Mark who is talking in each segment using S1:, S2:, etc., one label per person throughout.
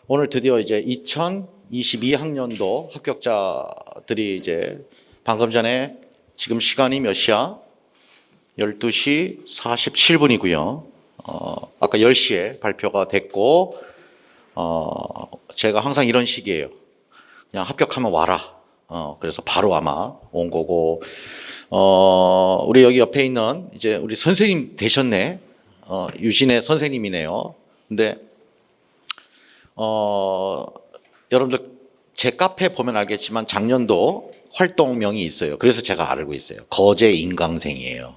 S1: 오늘 드디어 이제 2022학년도 합격자들이 이제 방금 전에 지금 시간이 몇 시야? 12시 47분이고요. 아까 10시에 발표가 됐고, 제가 항상 이런 식이에요. 그냥 합격하면 와라. 그래서 바로 아마 온 거고, 우리 여기 옆에 있는 이제 우리 선생님 되셨네. 유신의 선생님이네요. 근데, 여러분들 제 카페 보면 알겠지만 작년도 활동명이 있어요. 그래서 제가 알고 있어요. 거제 인강생이에요.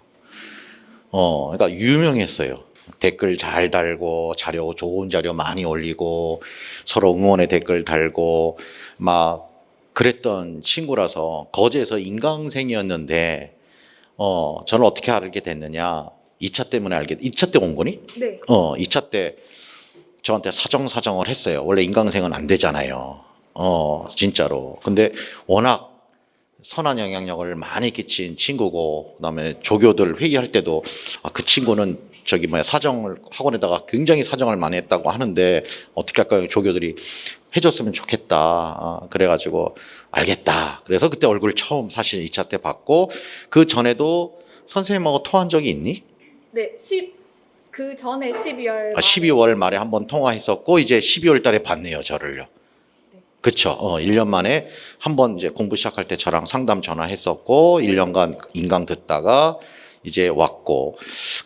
S1: 그러니까 유명했어요. 댓글 잘 달고 좋은 자료 많이 올리고 서로 응원의 댓글 달고 막 그랬던 친구라서 거제에서 인강생이었는데 저는 어떻게 알게 됐느냐? 2차 때문에 2차 때 온 거니?
S2: 네.
S1: 2차 때 저한테 사정을 했어요. 원래 인강생은 안 되잖아요. 진짜로. 근데 워낙 선한 영향력을 많이 끼친 친구고, 그다음에 조교들 회의할 때도 그 친구는 사정을 학원에다가 굉장히 사정을 많이 했다고 하는데 어떻게 할까요? 조교들이 해줬으면 좋겠다. 그래가지고 알겠다. 그래서 그때 얼굴 처음 사실 2차 때 봤고, 그 전에도 선생님하고 통화한 적이 있니?
S2: 네. 그 전에 12월
S1: 12월 말에 한번 통화했었고, 이제 12월 달에 봤네요, 저를요. 그쵸. 1년 만에 한번 이제 공부 시작할 때 저랑 상담 전화했었고, 1년간 인강 듣다가 이제 왔고,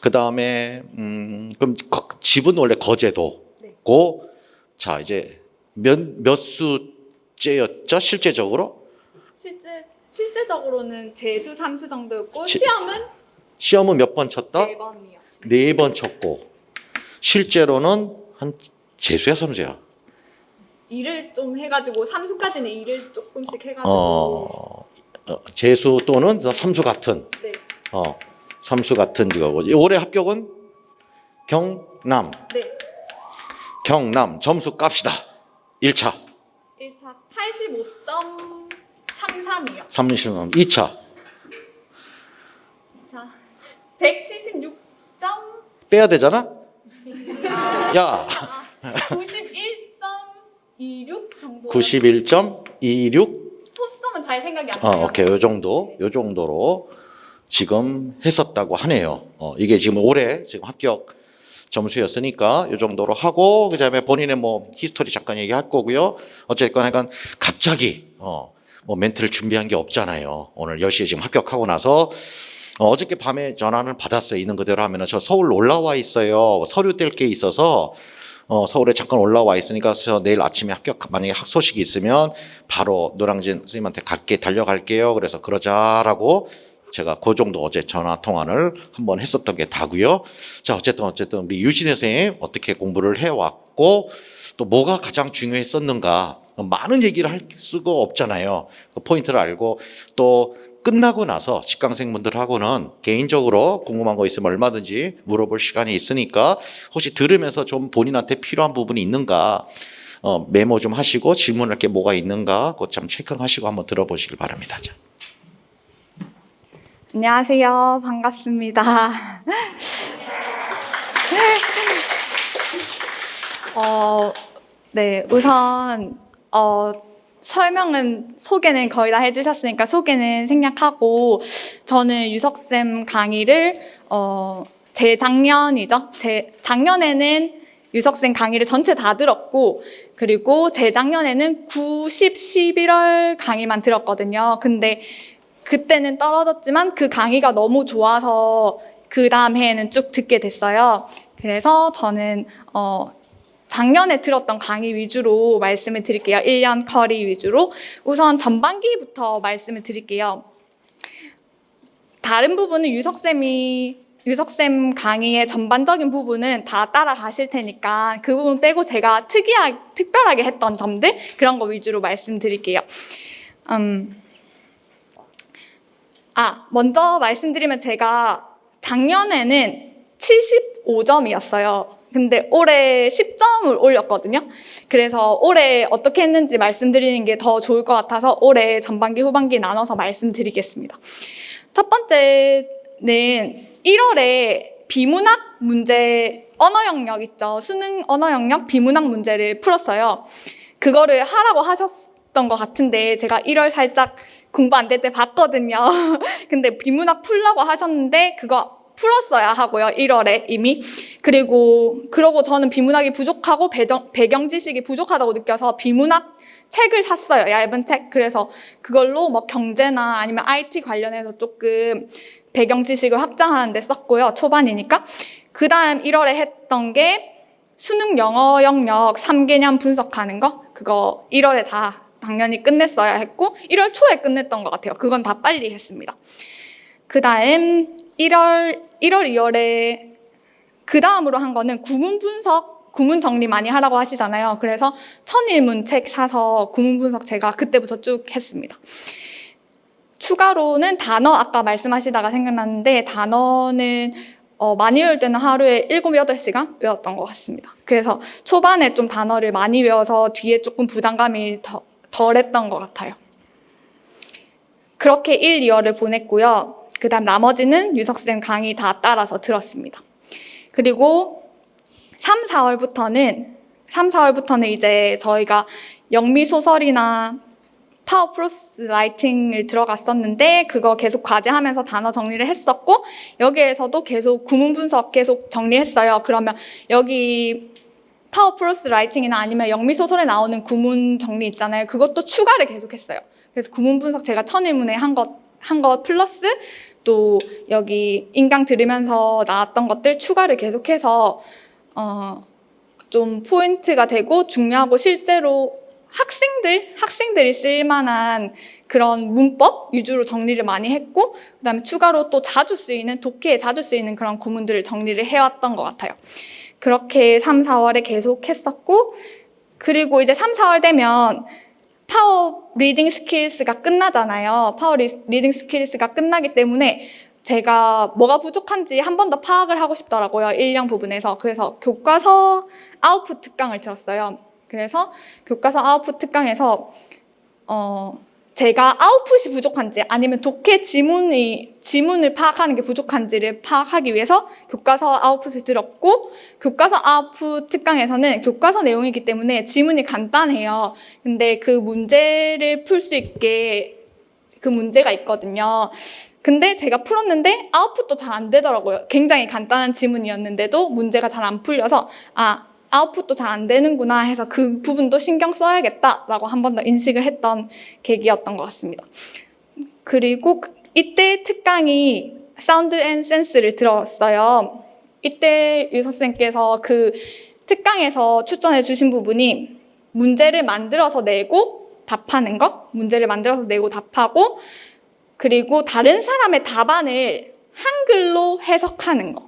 S1: 그 다음에, 그럼 집은 원래 거제도고, 자, 이제 몇 수째였죠? 실제적으로?
S2: 실제적으로는 재수 3수 정도였고,
S1: 시험은 몇 번 쳤다?
S2: 4번이요.
S1: 4번 쳤고, 실제로는 한 재수야, 삼수야?
S2: 일을 좀 해가지고 3수까지는 일을 조금씩 해가지고
S1: 재수 또는 삼수 같은
S2: 네.
S1: 삼수 같은 직업고, 올해 합격은 경남.
S2: 네.
S1: 경남 점수 깝시다. 1차
S2: 1차 85.33이요.
S1: 30점. 2차
S2: 2차 176.
S1: 빼야 되잖아. 야
S2: 91.26 정도.
S1: 91.26.
S2: 소수점은 잘 생각이 안 나요.
S1: 오케이. 요 정도로 지금 했었다고 하네요. 이게 지금 올해 지금 합격 점수였으니까 요 정도로 하고, 그다음에 본인의 뭐 히스토리 잠깐 얘기할 거고요. 어쨌건 약간 갑자기 뭐 멘트를 준비한 게 없잖아요. 오늘 10시에 지금 합격하고 나서 어저께 밤에 전화를 받았어요. 있는 그대로 하면은 저 서울 올라와 있어요. 서류 뗄 게 있어서 서울에 잠깐 올라와 있으니까 내일 아침에 만약에 소식이 있으면 바로 노량진 선생님한테 달려갈게요. 그래서 그러자라고 제가 그 정도 어제 전화 통화를 한번 했었던 게 다고요. 자, 어쨌든 우리 유신혜 선생님 어떻게 공부를 해왔고, 또 뭐가 가장 중요했었는가, 많은 얘기를 할 수가 없잖아요. 그 포인트를 알고, 또 끝나고 나서 직강생분들하고는 개인적으로 궁금한 거 있으면 얼마든지 물어볼 시간이 있으니까, 혹시 들으면서 좀 본인한테 필요한 부분이 있는가 메모 좀 하시고, 질문할 게 뭐가 있는가 그거 참 체크하시고 한번 들어보시길 바랍니다. 자.
S2: 안녕하세요. 반갑습니다. 네, 우선 소개는 거의 다 해주셨으니까 소개는 생략하고, 저는 유석쌤 강의를 작년에는 유석쌤 강의를 전체 다 들었고, 그리고 재작년에는 9, 10, 11월 강의만 들었거든요. 근데 그때는 떨어졌지만 그 강의가 너무 좋아서 그 다음 해에는 쭉 듣게 됐어요. 그래서 저는 작년에 들었던 강의 위주로 말씀을 드릴게요. 1년 커리 위주로. 우선 전반기부터 말씀을 드릴게요. 다른 부분은 유석쌤 강의의 전반적인 부분은 다 따라가실 테니까 그 부분 빼고 제가 특별하게 했던 점들, 그런 거 위주로 말씀드릴게요. 먼저 말씀드리면 제가 작년에는 75점이었어요. 근데 올해 10점을 올렸거든요. 그래서 올해 어떻게 했는지 말씀드리는 게 더 좋을 것 같아서 올해 전반기, 후반기 나눠서 말씀드리겠습니다. 첫 번째는 1월에 비문학 문제 언어 영역 있죠. 수능 언어 영역 비문학 문제를 풀었어요. 그거를 하라고 하셨던 것 같은데 제가 1월 살짝 공부 안 될 때 봤거든요. 근데 비문학 풀라고 하셨는데 그거 풀었어야 하고요. 1월에 이미. 그러고 저는 비문학이 부족하고 배경 지식이 부족하다고 느껴서 비문학 책을 샀어요. 얇은 책. 그래서 그걸로 뭐 경제나 아니면 IT 관련해서 조금 배경 지식을 확장하는 데 썼고요. 초반이니까. 그 다음 1월에 했던 게 수능 영어 영역 3개념 분석하는 거. 그거 1월에 다 당연히 끝냈어야 했고 1월 초에 끝냈던 것 같아요. 그건 다 빨리 했습니다. 그 다음 1월, 2월에 그 다음으로 한 거는 구문 분석, 구문 정리 많이 하라고 하시잖아요. 그래서 1001문 책 사서 구문 분석 제가 그때부터 쭉 했습니다. 추가로는 단어 아까 말씀하시다가 생각났는데 단어는 많이 외울 때는 하루에 7, 8시간 외웠던 것 같습니다. 그래서 초반에 좀 단어를 많이 외워서 뒤에 조금 부담감이 덜했던 것 같아요. 그렇게 1, 2월을 보냈고요. 그 다음 나머지는 유석쌤 강의 다 따라서 들었습니다. 그리고 3, 4월부터는 이제 저희가 영미소설이나 파워프로스 라이팅을 들어갔었는데 그거 계속 과제하면서 단어 정리를 했었고 여기에서도 계속 구문 분석 계속 정리했어요. 그러면 여기 파워프로스 라이팅이나 아니면 영미소설에 나오는 구문 정리 있잖아요. 그것도 추가를 계속했어요. 그래서 구문 분석 제가 1001문에 한 것 플러스 또 여기 인강 들으면서 나왔던 것들 추가를 계속해서 좀 포인트가 되고 중요하고 실제로 학생들이 쓸만한 그런 문법 위주로 정리를 많이 했고 그다음에 추가로 또 독해에 자주 쓰이는 그런 구문들을 정리를 해왔던 것 같아요. 그렇게 3, 4월에 계속 했었고 그리고 이제 3, 4월 되면 파워 리딩 스킬스가 끝나잖아요. 파워 리딩 스킬스가 끝나기 때문에 제가 뭐가 부족한지 한 번 더 파악을 하고 싶더라고요. 1년 부분에서. 그래서 교과서 아웃풋 특강을 들었어요. 그래서 교과서 아웃풋 특강에서 제가 아웃풋이 부족한지 아니면 독해 지문을 파악하는 게 부족한지를 파악하기 위해서 교과서 아웃풋을 들었고 교과서 아웃풋 특강에서는 교과서 내용이기 때문에 지문이 간단해요. 근데 그 문제를 풀 수 있게 그 문제가 있거든요. 근데 제가 풀었는데 아웃풋도 잘 안 되더라고요. 굉장히 간단한 지문이었는데도 문제가 잘 안 풀려서 아웃풋도 잘 안 되는구나 해서 그 부분도 신경 써야겠다라고 한 번 더 인식을 했던 계기였던 것 같습니다. 그리고 이때 특강이 사운드 앤 센스를 들었어요. 이때 유석쌤께서 그 특강에서 추천해 주신 부분이 문제를 만들어서 내고 답하는 거, 문제를 만들어서 내고 답하고 그리고 다른 사람의 답안을 한글로 해석하는 거.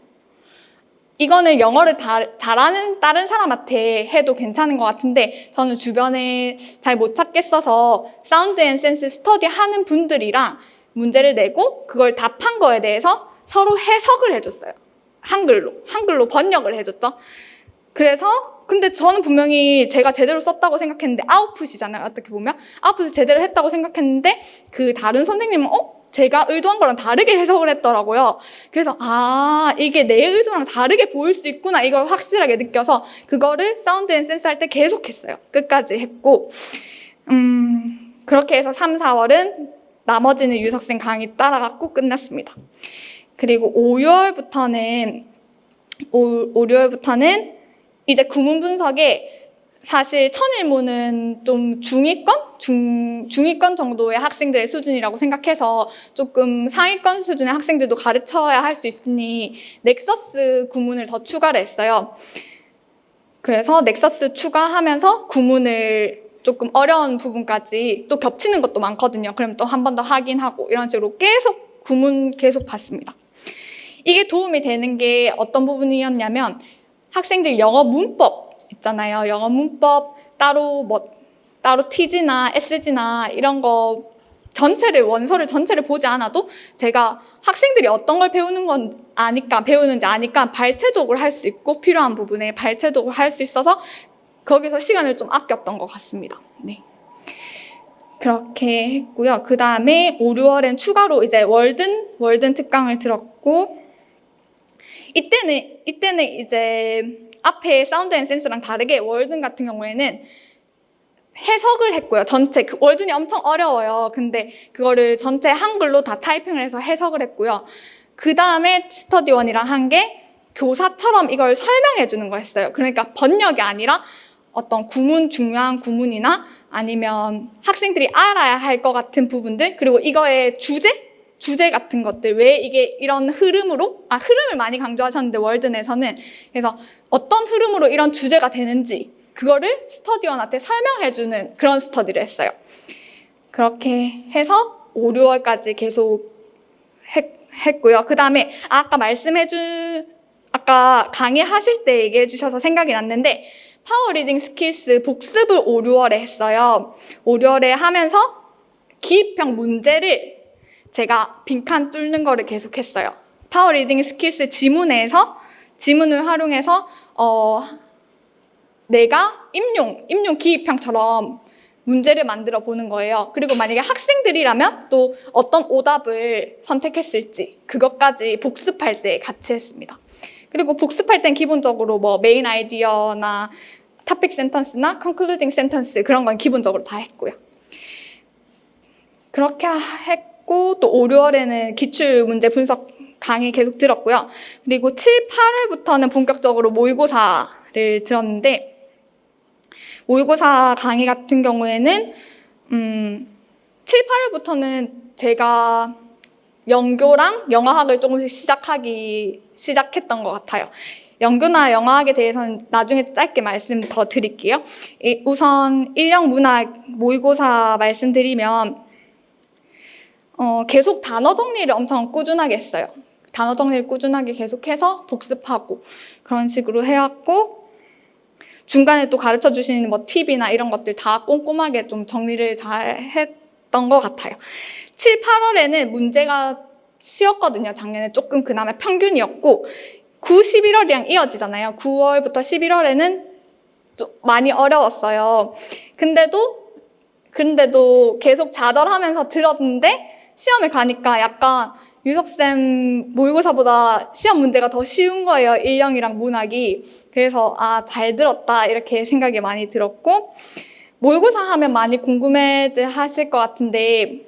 S2: 이거는 영어를 잘하는 다른 사람한테 해도 괜찮은 것 같은데 저는 주변에 잘 못 찾겠어서 사운드 앤 센스 스터디 하는 분들이랑 문제를 내고 그걸 답한 거에 대해서 서로 해석을 해줬어요. 한글로 번역을 해줬죠. 그래서 근데 저는 분명히 제가 제대로 썼다고 생각했는데 아웃풋이잖아요. 어떻게 보면 아웃풋을 제대로 했다고 생각했는데 그 다른 선생님은 제가 의도한 거랑 다르게 해석을 했더라고요. 그래서 이게 내 의도랑 다르게 보일 수 있구나 이걸 확실하게 느껴서 그거를 사운드 앤 센스 할 때 계속 했어요. 끝까지 했고 그렇게 해서 3, 4월은 나머지는 유석쌤 강의 따라갔고 끝났습니다. 그리고 5, 6월부터는 이제 구문 분석에 사실 1001문은 좀 중위권 정도의 학생들의 수준이라고 생각해서 조금 상위권 수준의 학생들도 가르쳐야 할 수 있으니 넥서스 구문을 더 추가를 했어요. 그래서 넥서스 추가하면서 구문을 조금 어려운 부분까지 또 겹치는 것도 많거든요. 그럼 또 한 번 더 확인하고 이런 식으로 계속 구문 계속 봤습니다. 이게 도움이 되는 게 어떤 부분이었냐면 학생들 영어 문법 있잖아요. 영어 문법 따로 T지나 SG나 이런 거 원서를 전체를 보지 않아도 제가 학생들이 어떤 걸 배우는지 아니까 발췌독을 할 수 있고 필요한 부분에 발췌독을 할 수 있어서 거기서 시간을 좀 아꼈던 것 같습니다. 네. 그렇게 했고요. 그 다음에 5, 6월엔 추가로 이제 월든 특강을 들었고 이때는 이제 앞에 사운드 앤 센스랑 다르게 월든 같은 경우에는 해석을 했고요. 전체 월든이 엄청 어려워요. 근데 그거를 전체 한글로 다 타이핑을 해서 해석을 했고요. 그 다음에 스터디원이랑 한 게 교사처럼 이걸 설명해 주는 거 했어요. 그러니까 번역이 아니라 어떤 중요한 구문이나 아니면 학생들이 알아야 할 것 같은 부분들, 그리고 이거의 주제 같은 것들, 왜 이게 이런 흐름을 많이 강조하셨는데 월든에서는, 그래서 어떤 흐름으로 이런 주제가 되는지 그거를 스터디원한테 설명해주는 그런 스터디를 했어요. 그렇게 해서 5, 6월까지 계속 했고요. 그 다음에 아까 강의하실 때 얘기해 주셔서 생각이 났는데, 파워 리딩 스킬스 복습을 5, 6월에 했어요. 5, 6월에 하면서 기입형 문제를 제가 빈칸 뚫는 거를 계속했어요. 파워 리딩 스킬스 지문을 활용해서 내가 임용 기입형처럼 문제를 만들어 보는 거예요. 그리고 만약에 학생들이라면 또 어떤 오답을 선택했을지 그것까지 복습할 때 같이 했습니다. 그리고 복습할 땐 기본적으로 뭐 메인 아이디어나 토픽 센턴스나 컨클루딩 센턴스 그런 건 기본적으로 다 했고요. 그렇게 했고 또 5, 6월에는 기출 문제 분석 강의 계속 들었고요. 그리고 7, 8월부터는 본격적으로 모의고사를 들었는데, 모의고사 강의 같은 경우에는 7, 8월부터는 제가 영교랑 영어학을 조금씩 시작했던 것 같아요. 영교나 영어학에 대해서는 나중에 짧게 말씀 더 드릴게요. 우선 인력문학 모의고사 말씀드리면 계속 단어 정리를 엄청 꾸준하게 했어요. 단어 정리를 꾸준하게 계속해서 복습하고 그런 식으로 해왔고, 중간에 또 가르쳐 주시는 뭐 팁이나 이런 것들 다 꼼꼼하게 좀 정리를 잘 했던 것 같아요. 7, 8월에는 문제가 쉬웠거든요. 작년에 조금 그나마 평균이었고, 9, 11월이랑 이어지잖아요. 9월부터 11월에는 좀 많이 어려웠어요. 근데도 계속 좌절하면서 들었는데 시험에 가니까 약간 유석쌤 모의고사보다 시험 문제가 더 쉬운 거예요. 인령이랑 문학이. 그래서 잘 들었다 이렇게 생각이 많이 들었고, 모의고사 하면 많이 궁금해들 하실 것 같은데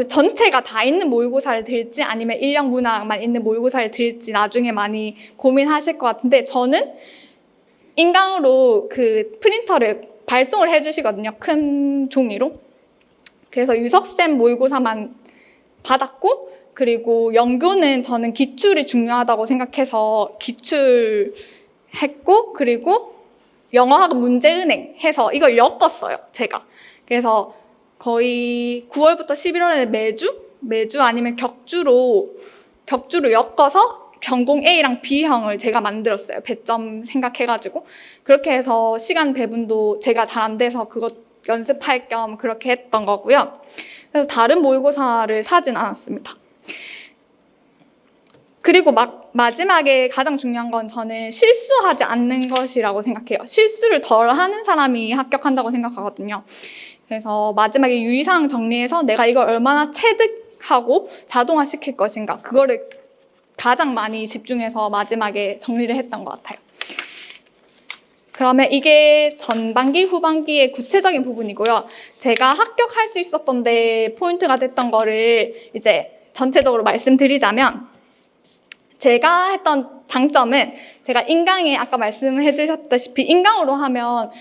S2: 전체가 다 있는 모의고사를 들지 아니면 인령 문학만 있는 모의고사를 들지 나중에 많이 고민하실 것 같은데, 저는 인강으로 그 프린터를 발송을 해주시거든요. 큰 종이로. 그래서 유석쌤 모의고사만 받았고, 그리고 영교는 저는 기출이 중요하다고 생각해서 기출 했고, 그리고 영어학 문제은행 해서 이걸 엮었어요, 제가. 그래서 거의 9월부터 11월에는 매주 아니면 격주로 엮어서 전공 A랑 B형을 제가 만들었어요. 배점 생각해가지고. 그렇게 해서 시간 배분도 제가 잘 안 돼서 그것 연습할 겸 그렇게 했던 거고요. 그래서 다른 모의고사를 사진 않았습니다. 그리고 마지막에 가장 중요한 건 저는 실수하지 않는 것이라고 생각해요. 실수를 덜 하는 사람이 합격한다고 생각하거든요. 그래서 마지막에 유의사항 정리해서 내가 이걸 얼마나 체득하고 자동화시킬 것인가, 그거를 가장 많이 집중해서 마지막에 정리를 했던 것 같아요. 그러면 이게 전반기, 후반기의 구체적인 부분이고요. 제가 합격할 수 있었던 데 포인트가 됐던 거를 이제 전체적으로 말씀드리자면, 제가 했던 장점은, 제가 인강에 아까 말씀해 주셨다시피 인강으로 하면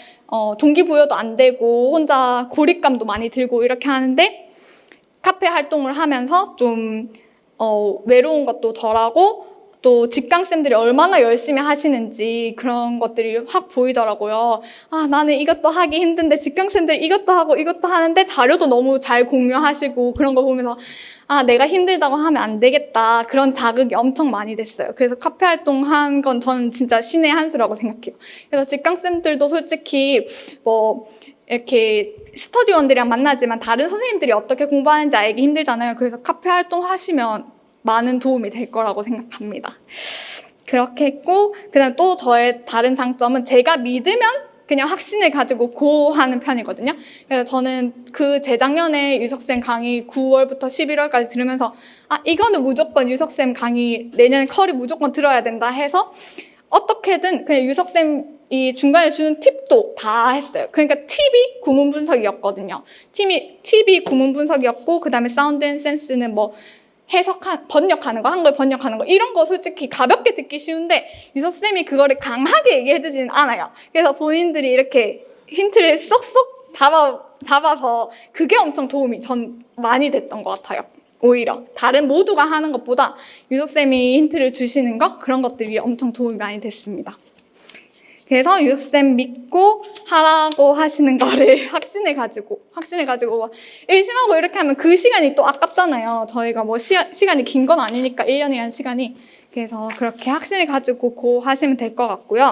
S2: 동기부여도 안 되고 혼자 고립감도 많이 들고 이렇게 하는데, 카페 활동을 하면서 좀 외로운 것도 덜하고 또 직강쌤들이 얼마나 열심히 하시는지 그런 것들이 확 보이더라고요. 나는 이것도 하기 힘든데 직강쌤들이 이것도 하고 이것도 하는데 자료도 너무 잘 공유하시고, 그런 거 보면서 내가 힘들다고 하면 안 되겠다, 그런 자극이 엄청 많이 됐어요. 그래서 카페 활동한 건 저는 진짜 신의 한 수라고 생각해요. 그래서 직강쌤들도 솔직히 뭐 이렇게 스터디원들이랑 만나지만 다른 선생님들이 어떻게 공부하는지 알기 힘들잖아요. 그래서 카페 활동 하시면 많은 도움이 될 거라고 생각합니다. 그렇게 했고, 그다음 또 저의 다른 장점은 제가 믿으면 그냥 확신을 가지고 고하는 편이거든요. 그래서 저는 그 재작년에 유석쌤 강의 9월부터 11월까지 들으면서 이거는 무조건 유석쌤 강의 내년 컬이 무조건 들어야 된다 해서 어떻게든 그냥 유석쌤이 중간에 주는 팁도 다 했어요. 그러니까 팁이 구문 분석이었거든요. 팁이 구문 분석이었고 그 다음에 사운드 앤 센스는 뭐 번역하는 거, 한글 번역하는 거 이런 거 솔직히 가볍게 듣기 쉬운데 유석쌤이 그거를 강하게 얘기해 주지는 않아요. 그래서 본인들이 이렇게 힌트를 쏙쏙 잡아서 그게 엄청 도움이 전 많이 됐던 것 같아요. 오히려 다른 모두가 하는 것보다 유석쌤이 힌트를 주시는 거 그런 것들이 엄청 도움이 많이 됐습니다. 그래서 유석쌤 믿고 하라고 하시는 거를 확신을 가지고 의심하고 이렇게 하면 그 시간이 또 아깝잖아요. 저희가 뭐 시간이 긴 건 아니니까 1년이라는 시간이. 그래서 그렇게 확신을 가지고 고 하시면 될 것 같고요.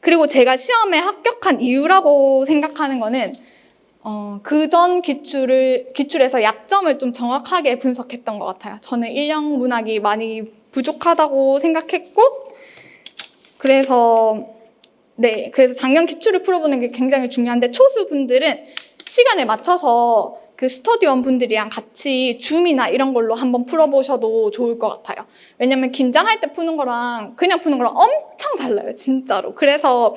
S2: 그리고 제가 시험에 합격한 이유라고 생각하는 거는 그전 기출에서 약점을 좀 정확하게 분석했던 것 같아요. 저는 인력 문학이 많이 부족하다고 생각했고 그래서 작년 기출을 풀어보는 게 굉장히 중요한데 초수분들은 시간에 맞춰서 그 스터디원 분들이랑 같이 줌이나 이런 걸로 한번 풀어보셔도 좋을 것 같아요. 왜냐면 긴장할 때 푸는 거랑 그냥 푸는 거랑 엄청 달라요, 진짜로. 그래서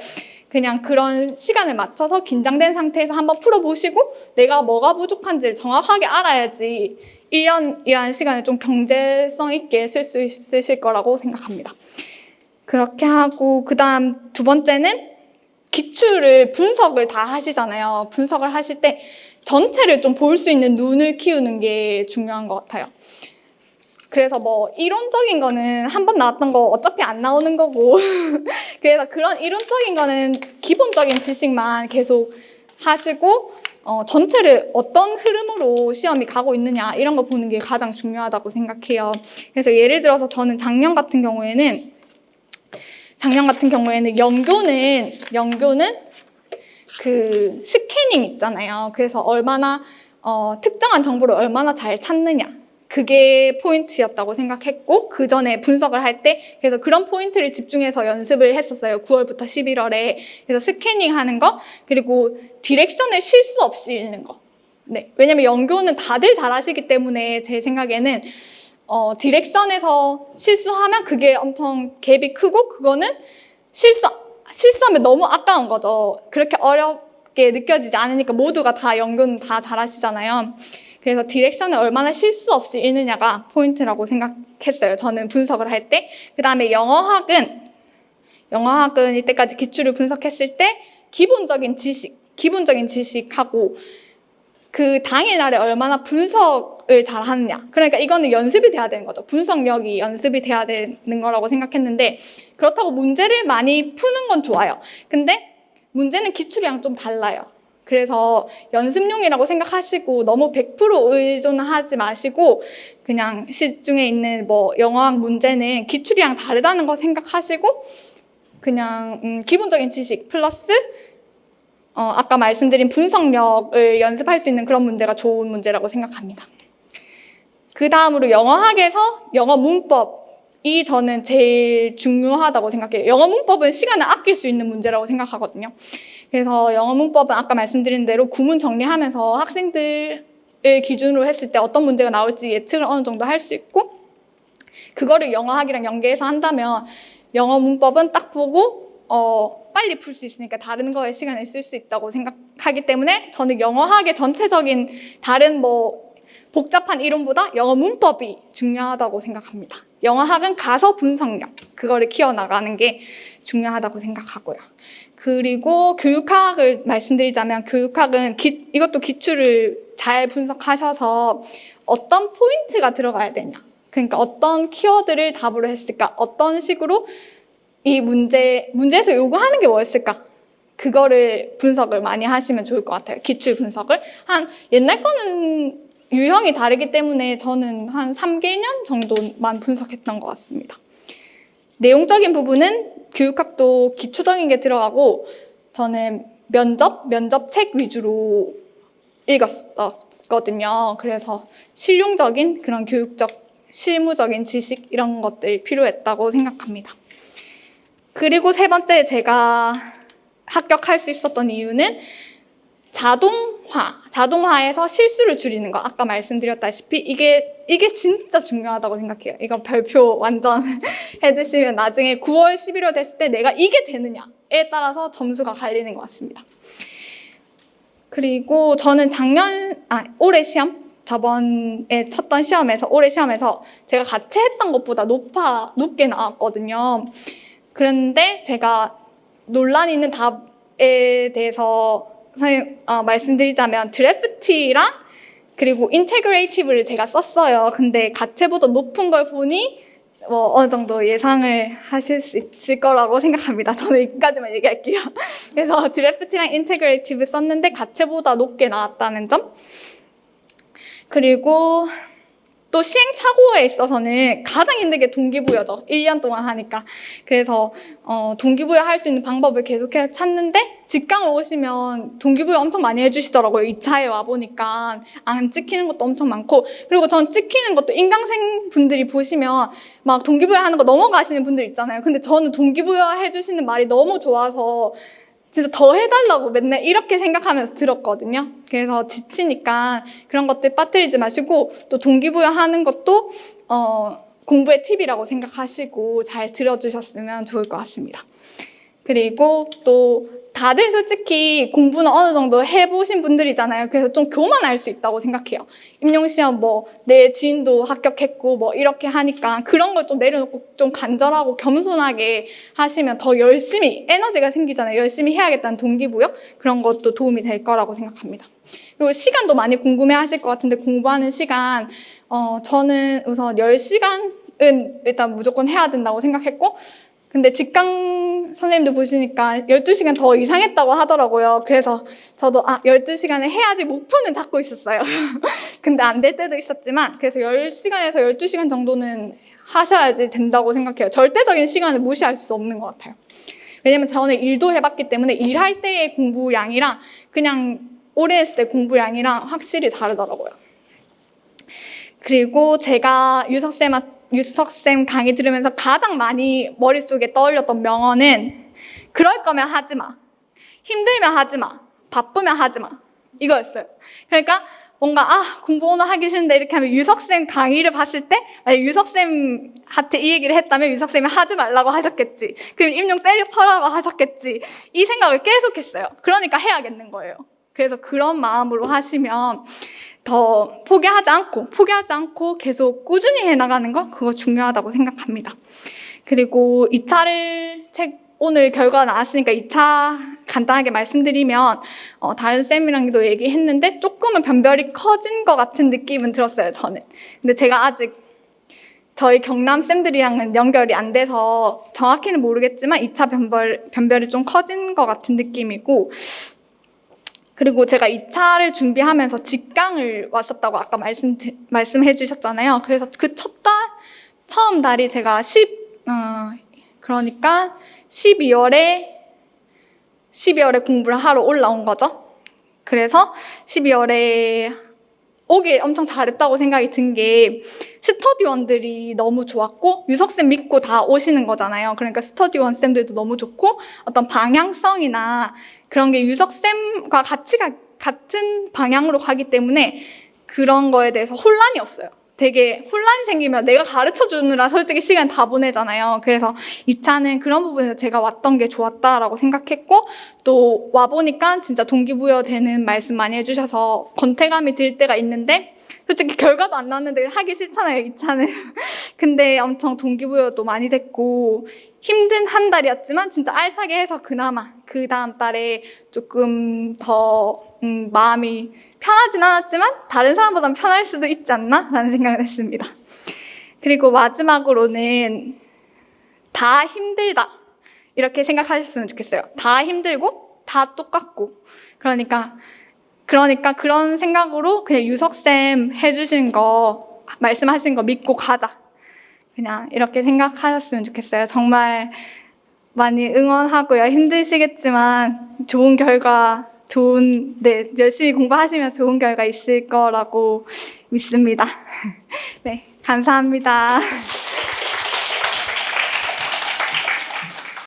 S2: 그냥 그런 시간에 맞춰서 긴장된 상태에서 한번 풀어보시고 내가 뭐가 부족한지를 정확하게 알아야지 1년이라는 시간을 좀 경제성 있게 쓸 수 있으실 거라고 생각합니다. 그렇게 하고 그 다음 두 번째는 기출을 분석을 다 하시잖아요. 분석을 하실 때 전체를 좀 볼 수 있는 눈을 키우는 게 중요한 것 같아요. 그래서 뭐 이론적인 거는 한 번 나왔던 거 어차피 안 나오는 거고 그래서 그런 이론적인 거는 기본적인 지식만 계속 하시고 전체를 어떤 흐름으로 시험이 가고 있느냐 이런 거 보는 게 가장 중요하다고 생각해요. 그래서 예를 들어서 저는 작년 같은 경우에는 연교는 그 스캐닝 있잖아요. 그래서 얼마나 특정한 정보를 얼마나 잘 찾느냐 그게 포인트였다고 생각했고 그 전에 분석을 할 때 그래서 그런 포인트를 집중해서 연습을 했었어요. 9월부터 11월에 그래서 스캐닝하는 거 그리고 디렉션을 실수 없이 읽는 거. 네, 왜냐면 연교는 다들 잘하시기 때문에 제 생각에는 디렉션에서 실수하면 그게 엄청 갭이 크고 그거는 실수하면 너무 아까운 거죠. 그렇게 어렵게 느껴지지 않으니까 모두가 다 연교는 다 잘하시잖아요. 그래서 디렉션을 얼마나 실수 없이 읽느냐가 포인트라고 생각했어요. 저는 분석을 할 때. 그 다음에 영어학은 이때까지 기출을 분석했을 때 기본적인 지식하고 그 당일날에 얼마나 분석을 잘 하느냐. 그러니까 이거는 연습이 돼야 되는 거죠. 분석력이 연습이 돼야 되는 거라고 생각했는데 그렇다고 문제를 많이 푸는 건 좋아요. 근데 문제는 기출이랑 좀 달라요. 그래서 연습용이라고 생각하시고 너무 100% 의존하지 마시고 그냥 시중에 있는 뭐 영어학 문제는 기출이랑 다르다는 거 생각하시고 그냥 기본적인 지식 플러스 아까 말씀드린 분석력을 연습할 수 있는 그런 문제가 좋은 문제라고 생각합니다. 그 다음으로 영어학에서 영어 문법이 저는 제일 중요하다고 생각해요. 영어 문법은 시간을 아낄 수 있는 문제라고 생각하거든요. 그래서 영어 문법은 아까 말씀드린 대로 구문 정리하면서 학생들을 기준으로 했을 때 어떤 문제가 나올지 예측을 어느 정도 할 수 있고 그거를 영어학이랑 연계해서 한다면 영어 문법은 딱 보고 빨리 풀 수 있으니까 다른 거에 시간을 쓸 수 있다고 생각하기 때문에 저는 영어학의 전체적인 다른 뭐 복잡한 이론보다 영어 문법이 중요하다고 생각합니다. 영어학은 가서 분석력, 그거를 키워나가는 게 중요하다고 생각하고요. 그리고 교육학을 말씀드리자면 교육학은 이것도 기출을 잘 분석하셔서 어떤 포인트가 들어가야 되냐. 그러니까 어떤 키워드를 답으로 했을까? 어떤 식으로 이 문제에서 요구하는 게 뭐였을까? 그거를 분석을 많이 하시면 좋을 것 같아요. 기출 분석을. 옛날 거는 유형이 다르기 때문에 저는 한 3개년 정도만 분석했던 것 같습니다. 내용적인 부분은 교육학도 기초적인 게 들어가고 저는 면접 책 위주로 읽었었거든요. 그래서 실용적인 그런 교육적, 실무적인 지식 이런 것들이 필요했다고 생각합니다. 그리고 세 번째 제가 합격할 수 있었던 이유는 자동화에서 실수를 줄이는 거. 아까 말씀드렸다시피 이게 진짜 중요하다고 생각해요. 이거 별표 완전 해두시면 나중에 9월, 11월 됐을 때 내가 이게 되느냐에 따라서 점수가 갈리는 것 같습니다. 그리고 저는 올해 시험, 저번에 쳤던 시험에서, 올해 시험에서 제가 같이 했던 것보다 높게 나왔거든요. 그런데 제가 논란이 있는 답에 대해서 말씀드리자면 드래프티랑 그리고 인테그레이티브를 제가 썼어요. 근데 가채보다 높은 걸 보니 어느 정도 예상을 하실 수 있을 거라고 생각합니다. 저는 여기까지만 얘기할게요. 그래서 드래프티랑 인테그레이티브 썼는데 가채보다 높게 나왔다는 점. 그리고 또 시행착오에 있어서는 가장 힘든 게 동기부여죠. 1년 동안 하니까. 그래서 동기부여 할 수 있는 방법을 계속해서 찾는데 직강을 오시면 동기부여 엄청 많이 해주시더라고요. 2차에 와보니까 안 찍히는 것도 엄청 많고, 그리고 전 찍히는 것도 인강생 분들이 보시면 막 동기부여 하는 거 넘어가시는 분들 있잖아요. 근데 저는 동기부여 해주시는 말이 너무 좋아서 진짜 더 해달라고 맨날 이렇게 생각하면서 들었거든요. 그래서 지치니까 그런 것들 빠뜨리지 마시고, 또 동기부여 하는 것도 공부의 팁이라고 생각하시고 잘 들어주셨으면 좋을 것 같습니다. 그리고 또 다들 솔직히 공부는 어느 정도 해보신 분들이잖아요. 그래서 좀 교만할 수 있다고 생각해요. 임용시험 내 지인도 합격했고 이렇게 하니까 그런 걸 좀 내려놓고 좀 간절하고 겸손하게 하시면 더 열심히, 에너지가 생기잖아요. 열심히 해야겠다는 동기부여? 그런 것도 도움이 될 거라고 생각합니다. 그리고 시간도 많이 궁금해 하실 것 같은데, 공부하는 시간, 저는 우선 10시간은 일단 무조건 해야 된다고 생각했고, 근데 직강 선생님들 보시니까 12시간 더 이상 했다고 하더라고요. 그래서 저도 12시간을 해야지 목표는 잡고 있었어요. 근데 안 될 때도 있었지만, 그래서 10시간에서 12시간 정도는 하셔야지 된다고 생각해요. 절대적인 시간을 무시할 수 없는 것 같아요. 왜냐면 저는 일도 해봤기 때문에 일할 때의 공부량이랑 그냥 오래 했을 때 공부량이랑 확실히 다르더라고요. 그리고 제가 유석쌤 강의 들으면서 가장 많이 머릿속에 떠올렸던 명언은 그럴 거면 하지 마. 힘들면 하지 마. 바쁘면 하지 마. 이거였어요. 그러니까 뭔가 공부 오늘 하기 싫은데 이렇게 하면 유석쌤 강의를 봤을 때 유석쌤한테 이 얘기를 했다면 유석쌤이 하지 말라고 하셨겠지. 그럼 임용 때려쳐라고 하셨겠지. 이 생각을 계속 했어요. 그러니까 해야겠는 거예요. 그래서 그런 마음으로 하시면 더 포기하지 않고 계속 꾸준히 해나가는 거, 그거 중요하다고 생각합니다. 그리고 2차를 오늘 결과가 나왔으니까 2차 간단하게 말씀드리면, 다른 쌤이랑도 얘기했는데 조금은 변별이 커진 것 같은 느낌은 들었어요, 저는. 근데 제가 아직 저희 경남 쌤들이랑은 연결이 안 돼서 정확히는 모르겠지만 2차 변별이 좀 커진 것 같은 느낌이고, 그리고 제가 2차를 준비하면서 직강을 왔었다고 아까 말씀해 주셨잖아요. 그래서 그 처음 달이 제가 그러니까 12월에 공부를 하러 올라온 거죠. 그래서 12월에 오길 엄청 잘했다고 생각이 든 게, 스터디원들이 너무 좋았고 유석쌤 믿고 다 오시는 거잖아요. 그러니까 스터디원 쌤들도 너무 좋고, 어떤 방향성이나 그런 게 유석쌤과 같은 방향으로 가기 때문에 그런 거에 대해서 혼란이 없어요. 되게 혼란이 생기면 내가 가르쳐 주느라 솔직히 시간 다 보내잖아요. 그래서 2차는 그런 부분에서 제가 왔던 게 좋았다라고 생각했고, 또 와보니까 진짜 동기부여 되는 말씀 많이 해주셔서 권태감이 들 때가 있는데, 솔직히 결과도 안 나왔는데 하기 싫잖아요, 2차는. 근데 엄청 동기부여도 많이 됐고, 힘든 한 달이었지만 진짜 알차게 해서 그나마 그 다음 달에 조금 더 마음이 편하진 않았지만 다른 사람보다는 편할 수도 있지 않나? 라는 생각을 했습니다. 그리고 마지막으로는 다 힘들다, 이렇게 생각하셨으면 좋겠어요. 다 힘들고 다 똑같고, 그러니까 그런 생각으로 그냥 유석쌤 해주신 거, 말씀하신 거 믿고 가자, 그냥 이렇게 생각하셨으면 좋겠어요. 정말 많이 응원하고요. 힘드시겠지만 좋은 결과, 열심히 공부하시면 좋은 결과 있을 거라고 믿습니다. 네, 감사합니다.